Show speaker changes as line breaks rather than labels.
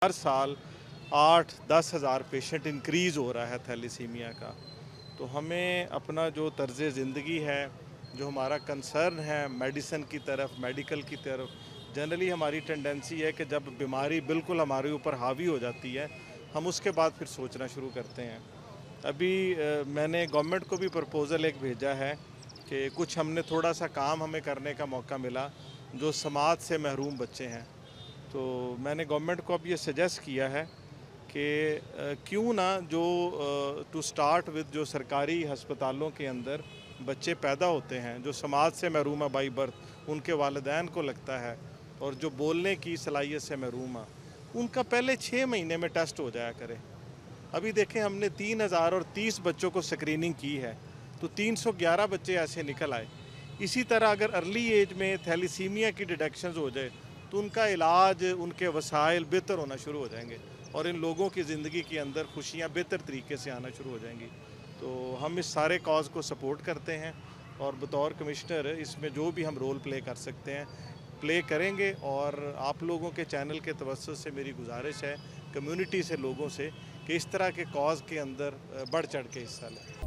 हर साल 8-10 हज़ार patient increase हो रहा है थैलीसीमिया का। तो हमें अपना जो तर्ज़ ज़िंदगी है, जो हमारा कंसर्न है मेडिसिन की तरफ, मेडिकल की तरफ, जनरली हमारी टेंडेंसी है कि जब बीमारी बिल्कुल हमारे ऊपर हावी हो जाती है, हम उसके बाद फिर सोचना शुरू करते हैं। अभी मैंने गवर्नमेंट को भी प्रपोज़ल एक भेजा है कि कुछ हमने थोड़ा सा काम हमें करने का मौका मिला, जो समाज से महरूम बच्चे हैं। तो मैंने गवर्नमेंट को अब ये सजेस्ट किया है कि क्यों ना जो टू स्टार्ट विद जो सरकारी अस्पतालों के अंदर बच्चे पैदा होते हैं जो समाज से महरूम है बाई बर्थ, उनके वालिदैन को लगता है और जो बोलने की सलाहियत से महरूम है, उनका पहले 6 महीने में टेस्ट हो जाया करे। अभी देखें हमने 3030 बच्चों को स्क्रीनिंग की है, तो 311 बच्चे ऐसे निकल आए। इसी तरह अगर अर्ली एज में थैलीसीमिया की डिटेक्शन हो जाए तो उनका इलाज, उनके वसाइल बेहतर होना शुरू हो जाएंगे और इन लोगों की ज़िंदगी के अंदर खुशियाँ बेहतर तरीके से आना शुरू हो जाएंगी। तो हम इस सारे कॉज को सपोर्ट करते हैं और बतौर कमिश्नर इसमें जो भी हम रोल प्ले कर सकते हैं प्ले करेंगे। और आप लोगों के चैनल के तवज्जुह से मेरी गुजारिश है कम्युनिटी से, लोगों से, कि इस तरह के कॉज के अंदर बढ़ चढ़ के हिस्सा लें।